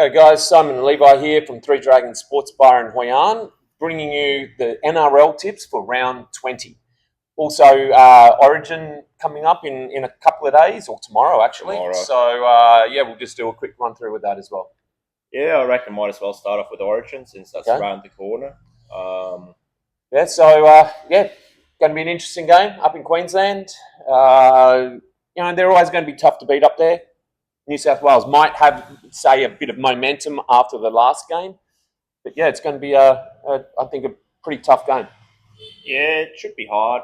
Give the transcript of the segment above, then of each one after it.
G'day guys, Simon and Levi here from Three Dragons Sports Bar in Hoi An, bringing you the NRL tips for round 20. Also, Origin coming up in a couple of days, or tomorrow actually. So, we'll just do a quick run through with that as well. Yeah, I reckon might as well start off with Origin since that's around the corner. Going to be an interesting game up in Queensland. They're always going to be tough to beat up there. New South Wales might have, say, a bit of momentum after the last game. But yeah, it's going to be, I think, a pretty tough game. Yeah, it should be hard.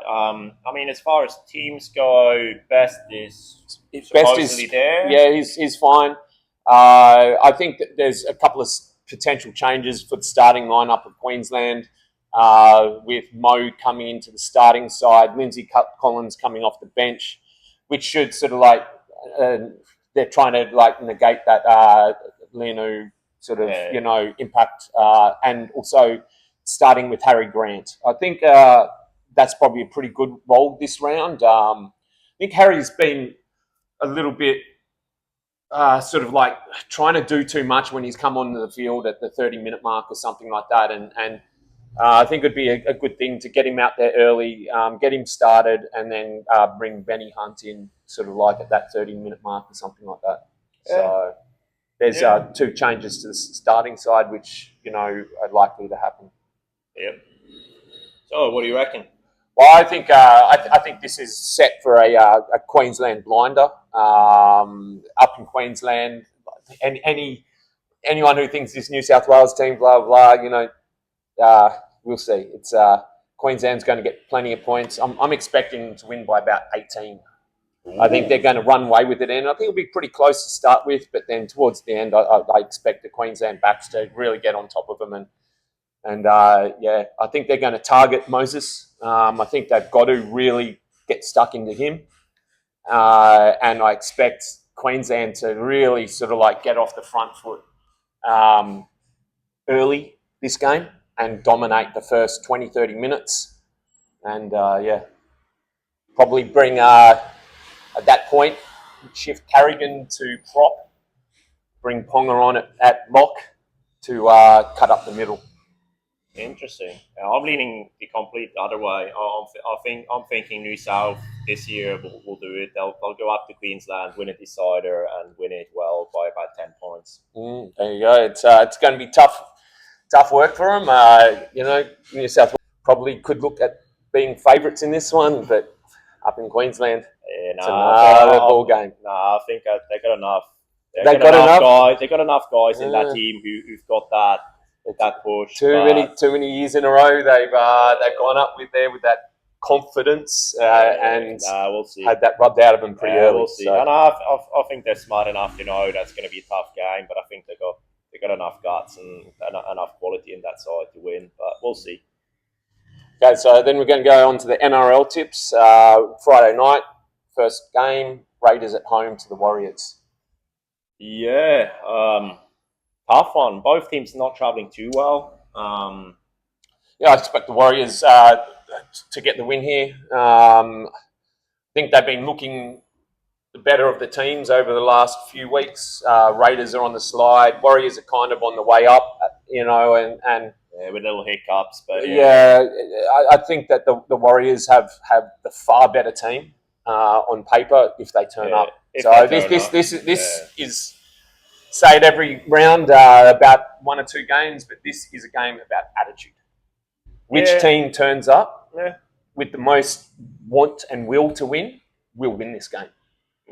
As far as teams go, Best is supposedly there. Yeah, he's fine. I think that there's a couple of potential changes for the starting lineup of Queensland, with Mo coming into the starting side, Lindsay Collins coming off the bench, which should sort of they're trying to negate that Lianu sort of impact, and also starting with Harry Grant. I think that's probably a pretty good role this round. I think Harry's been a little bit trying to do too much when he's come onto the field at the 30-minute mark or something like that, and I think it'd be a good thing to get him out there early, get him started, and then bring Benny Hunt in sort of like at that 30-minute mark or something like that. Yeah. So there's two changes to the starting side, which are likely to happen. Yep. So what do you reckon? Well, I think this is set for a Queensland blinder up in Queensland. And anyone who thinks this New South Wales team, blah blah, we'll see. It's Queensland's going to get plenty of points. I'm expecting to win by about 18. Ooh. I think they're going to run away with it, and I think it'll be pretty close to start with. But then towards the end, I expect the Queensland backs to really get on top of them, and I think they're going to target Moses. I think they've got to really get stuck into him, and I expect Queensland to really sort of get off the front foot early this game and dominate the first 20, 30 minutes. And, probably bring, at that point, shift Carrigan to prop, bring Ponga on at lock to cut up the middle. Interesting. I'm leaning the complete other way. I'm thinking New South this year will do it. They'll go up to Queensland, win a decider, and win it well by about 10 points. There you go. It's going to be tough work for them. New South Wales probably could look at being favourites in this one, but up in Queensland, it's another ball game. I think they got enough. They got enough guys in that team who've got that push. Too many years in a row they've gone up with that confidence and we'll see. Had that rubbed out of them pretty early. We'll see. So. And I think they're smart enough to know that's going to be a tough game, but I think they got enough guts and enough quality in that side to win, but we'll see. Okay, so then we're going to go on to the NRL tips. Friday night, first game, Raiders at home to the Warriors. Yeah, tough one. Both teams not travelling too well. I expect the Warriors to get the win here. I think they've been looking the better of the teams over the last few weeks. Raiders are on the slide. Warriors are kind of on the way up, and with little hiccups. But I think that the Warriors have the far better team on paper if they turn up. This is say it every round about one or two games, but this is a game about attitude. Which team turns up with the most want and will to win will win this game.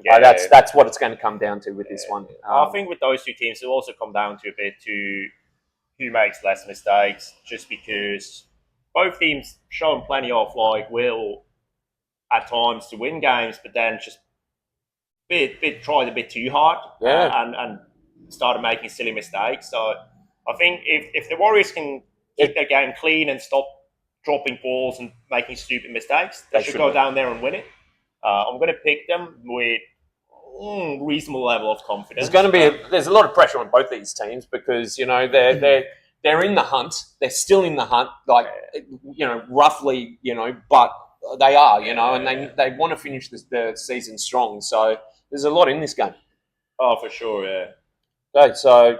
Yeah, that's what it's going to come down to with this one. I think with those two teams, it'll also come down to a bit to who makes less mistakes, just because both teams shown plenty of will at times to win games, but then just tried a bit too hard and started making silly mistakes. So I think if the Warriors can keep their game clean and stop dropping balls and making stupid mistakes, they should go down there and win it. I'm going to pick them with reasonable level of confidence. There's a lot of pressure on both these teams because they're in the hunt. They're still in the hunt, roughly, but they are, and they want to finish the season strong. So there's a lot in this game. Oh, for sure, yeah. Okay, so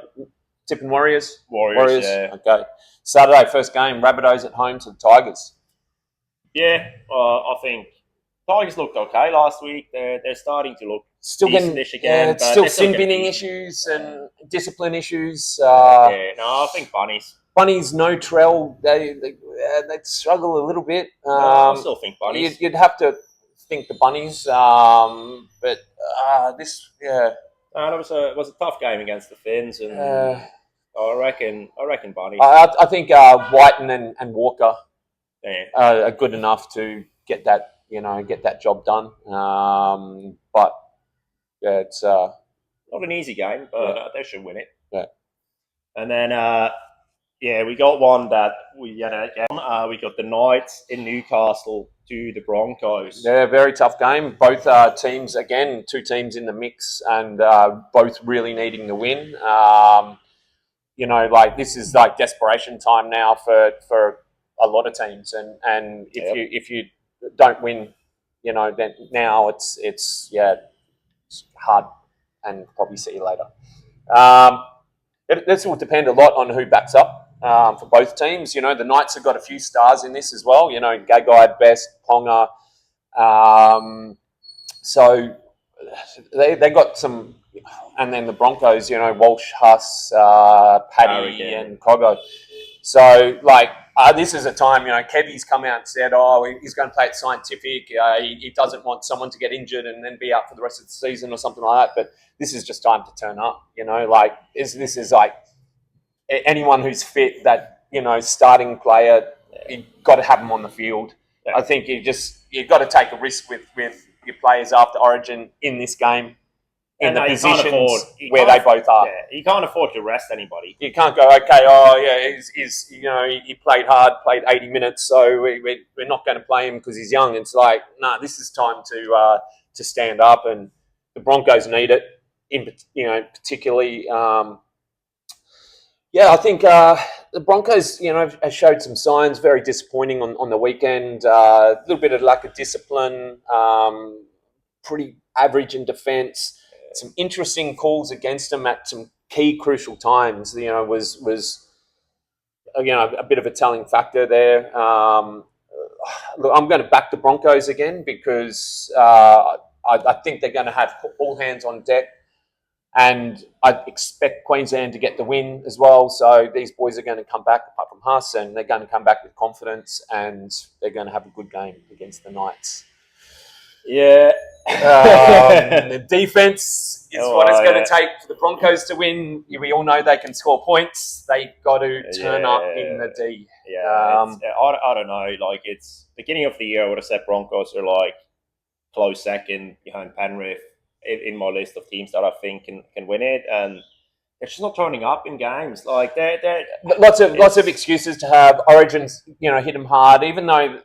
Tipping Warriors? Warriors, yeah. Okay. Saturday, first game, Rabbitohs at home to the Tigers. Yeah, I think Tigers looked okay last week. They're starting to look Still getting decent-ish again. it's but still they're still sin getting binning beaten. issues and discipline issues. Yeah, no, I think Bunnies. Bunnies, no Trell, they struggle a little bit. I still think Bunnies. You'd have to think the Bunnies, but this, yeah. No, it was a tough game against the Finns, and I reckon Bunnies. I think Whiten and Walker Yeah. are good enough to get that job done. But yeah, it's Not an easy game, but they should win it. Yeah. And then, we got one that we got the Knights in Newcastle to the Broncos. Yeah, very tough game. Both teams, again, two teams in the mix, and both really needing to win. This is like desperation time now for a lot of teams, and if you don't win, then now it's hard, and probably see you later. This will depend a lot on who backs up for both teams. The Knights have got a few stars in this as well. Gagai, Best, Ponga. So they got some, and then the Broncos. Walsh, Huss, Paddy, and Coggo. So this is a time. Kevy's come out and said, he's going to play it scientific. He doesn't want someone to get injured and then be out for the rest of the season or something like that. But this is just time to turn up. This is like anyone who's fit, that starting player, you've got to have them on the field. Yeah. I think you've got to take a risk with your players after Origin in this game, in the positions where they both are. Yeah, you can't afford to rest anybody. You can't go, okay, he played hard, played 80 minutes, so we're not going to play him because he's young. It's like, this is time to stand up, and the Broncos need it. Particularly, I think the Broncos, have showed some signs. Very disappointing on the weekend. A little bit of lack of discipline. Pretty average in defence. Some interesting calls against them at some key crucial times. Was a bit of a telling factor there. Look, I'm going to back the Broncos again because I think they're going to have all hands on deck. And I expect Queensland to get the win as well. So these boys are going to come back, apart from Huss, and they're going to come back with confidence, and they're going to have a good game against the Knights. Yeah. The defense is what it's going to take for the Broncos to win. We all know they can score points. They got to turn up in the D. Yeah. I don't know. It's beginning of the year, I would have said Broncos are close second behind Penrith in my list of teams that I think can win it, and they're just not turning up in games. They're lots of excuses to have. Origins, hit them hard, even though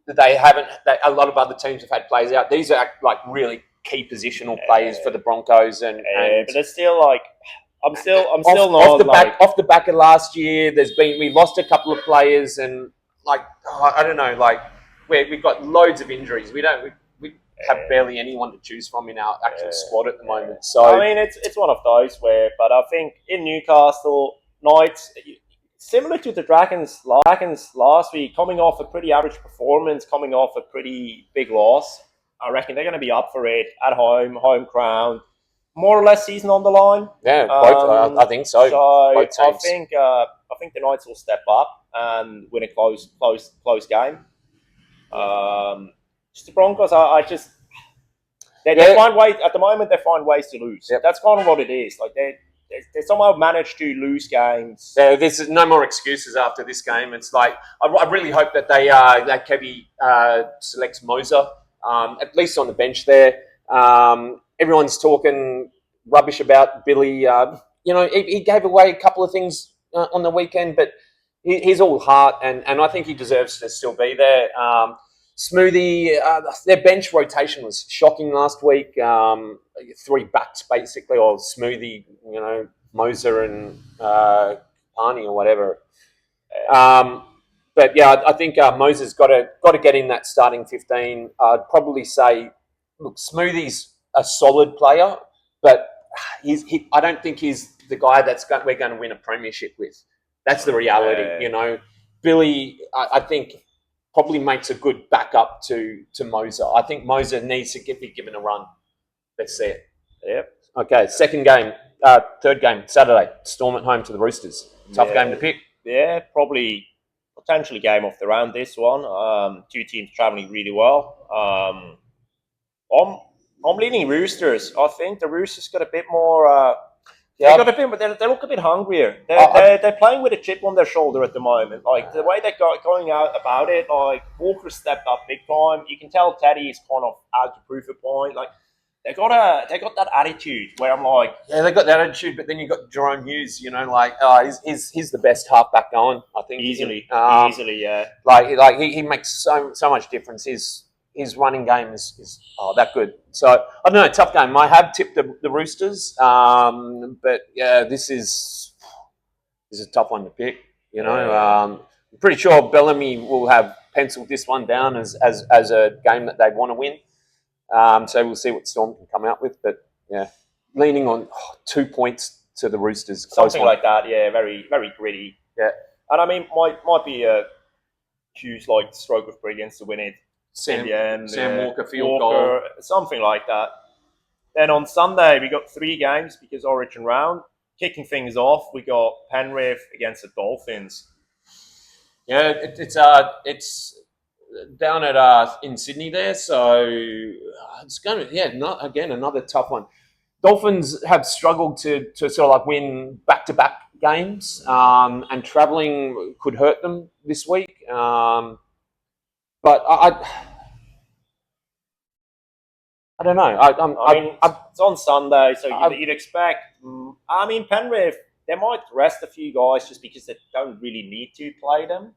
they haven't. A lot of other teams have had players out. These are really key positional players for the Broncos, and but it's still I'm still off the back of last year. We lost a couple of players, and I don't know, we've got loads of injuries. We have barely anyone to choose from in our actual squad at the moment. So I mean, it's one of those but I think in Newcastle, Knights, similar to the Dragons last week, coming off a pretty average performance, coming off a pretty big loss, I reckon they're going to be up for it at home ground, more or less season on the line. Yeah, both. I think so. So I think the Knights will step up and win a close game. Just the Broncos, they find ways at the moment. They find ways to lose. Yep. That's kind of what it is. They somehow manage to lose games. Yeah, there's no more excuses after this game. It's I really hope that that Kevy selects Moser, at least on the bench there. Everyone's talking rubbish about Billy. He gave away a couple of things on the weekend, but he's all heart, and I think he deserves to still be there. Smoothie, their bench rotation was shocking last week. 3 backs basically, or Smoothie, Moser and Arnie or whatever. But yeah, I think Moser's got to get in that starting 15. I'd probably say, look, Smoothie's a solid player, but I don't think he's the guy we're going to win a premiership with. That's the reality, you know. Billy, I think, probably makes a good backup to Moser. I think Moser needs to be given a run. Let's see it. Yep. Okay, third game, Saturday. Storm at home to the Roosters. Tough game to pick. Yeah, probably potentially game of the round, this one. Two teams travelling really well. I'm leaning Roosters. I think the Roosters got a bit more... They look a bit hungrier. They're playing with a chip on their shoulder at the moment. Like the way they're going out about it, like Walker stepped up big time. You can tell Teddy is kind of out to prove a point. Like they got that attitude where I'm like, yeah, they got that attitude. But then you got Jerome Hughes. You know, like he's the best halfback going. I think easily, yeah. Like he makes so much difference. His running game is that good. So I don't know, tough game. I have tipped the Roosters, but yeah, this is a tough one to pick. You know, I'm pretty sure Bellamy will have penciled this one down as a game that they want to win. So we'll see what Storm can come out with. But yeah, leaning on 2 points to the Roosters, something like that. Yeah, very very gritty. Yeah, and I mean might be a huge like stroke of brilliance to win it. Sam Walker field goal, something like that. Then on Sunday we got 3 games because Origin round. Kicking things off, we got Penrith against the Dolphins. Yeah, it's down at in Sydney there, so it's going to another tough one. Dolphins have struggled to sort of like win back-to-back games, and travelling could hurt them this week. But I don't know. I mean, it's on Sunday, so you'd expect. I mean, Penrith, they might rest a few guys just because they don't really need to play them.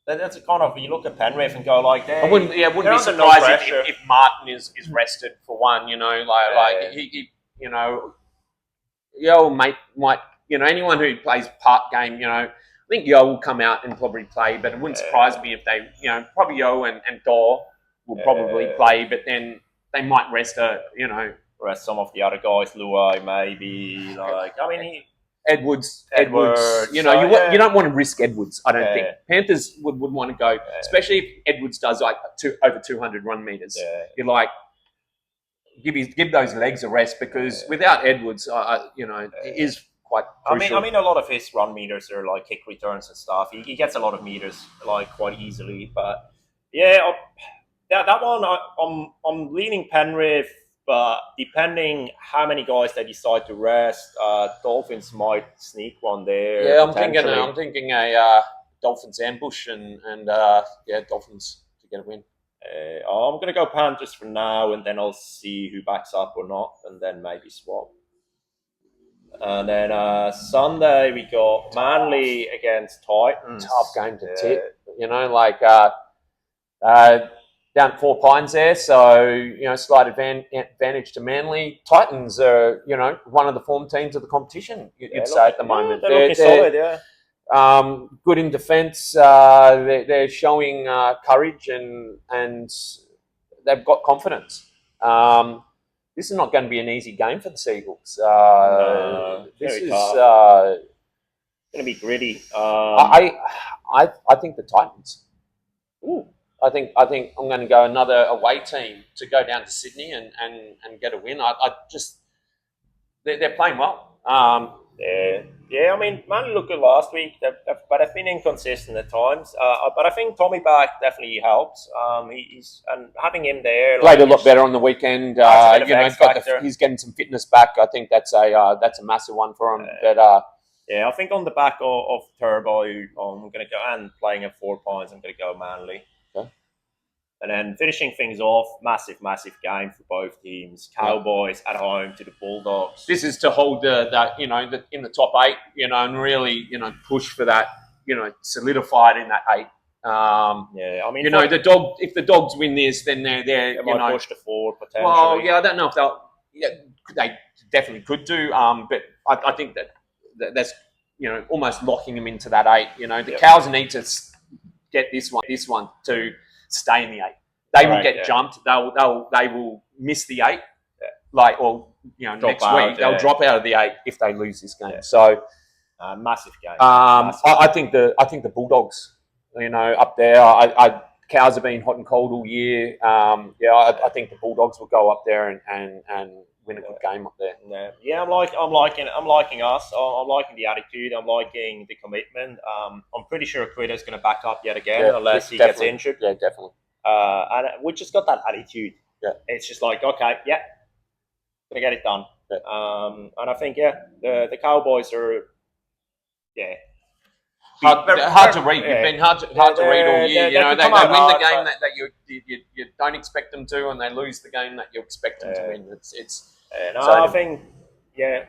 That's a kind of, you look at Penrith and go like, I wouldn't be surprised if Martin is rested for one. You know, he you know, Yo might anyone who plays part game, you know. I think Yo will come out and probably play, but it wouldn't surprise me if they, you know, probably Yo and Daw will probably play, but then they might rest rest some of the other guys, Luai maybe. Like, I mean, Edwards. You know, you don't want to risk Edwards. I don't think Panthers would want to go, especially if Edwards does like over 200 run meters. You're like, give those legs a rest because without Edwards, it is quite crucial. I mean, a lot of his run meters are like kick returns and stuff. He gets a lot of meters like quite easily. But yeah, that one I'm leaning Penrith. But depending how many guys they decide to rest, Dolphins might sneak one there. Yeah, I'm thinking a Dolphins ambush and Dolphins to get a win. I'm going to go Panthers for now, and then I'll see who backs up or not, and then maybe swap. And then Sunday we got Manly against Titans. Tough game to tip. You know, like down at Four Pines there, so, you know, slight advantage to Manly. Titans are, you know, one of the form teams of the competition, you'd say at the moment. They're looking solid, yeah. Good in defence. They're showing courage and they've got confidence. This is not going to be an easy game for the Seagulls. This is going to be gritty. I think the Titans. Ooh. I think I'm going to go another away team to go down to Sydney and get a win. They're playing well. Yeah. I mean, Manly looked good last week, but they've been inconsistent at times. But I think Tommy back definitely helps. He's and having him there played a lot better on the weekend. He's getting some fitness back. I think that's a massive one for him. But yeah, I think on the back of Turbo, I'm going to go and playing at 4 points. I'm going to go Manly. And then finishing things off, massive game for both teams. Cowboys at home to the Bulldogs. This is to hold in the top 8, you know, and really, you know, push for that, you know, solidified in that 8. I mean, you know, if the Dogs win this, then they might push to 4 potentially. Well, yeah, I don't know if they'll. Yeah, they definitely could do. But I think that's, you know, almost locking them into that 8. You know, the Cows need to get this one to stay in the 8. They will get jumped. They will miss the 8. next out, week they'll drop out of the 8 if they lose this game. Yeah. So massive game. I think the Bulldogs, up there. Cows have been hot and cold all year. I think the Bulldogs will go up there and win a good game up there. Yeah, I'm liking us. I'm liking the attitude. I'm liking the commitment. I'm pretty sure Quidder's going to back up yet again unless he gets injured. Yeah, definitely. And we just got that attitude. Yeah, it's just like, okay, gonna get it done. Yeah. And I think the Cowboys are hard to read. You've been hard to read all year. They win the game that you don't expect them to, and they lose the game that you expect them to win. I think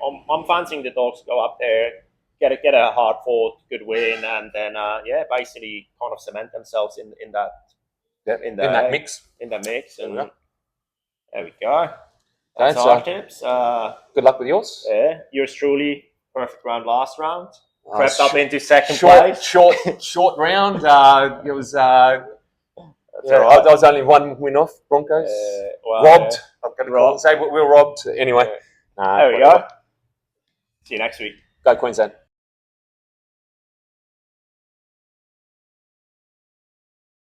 I'm fancying the Dogs to go up there, get a hard fought good win, and then basically kind of cement themselves in that mix. And there we go. That's our tips. Good luck with yours. Yours truly, perfect round last round. Crept up into second place. Short round. It was. I was only one win off Broncos. Robbed. I'm going to say we were robbed anyway. There we go. See you next week. Go Queensland.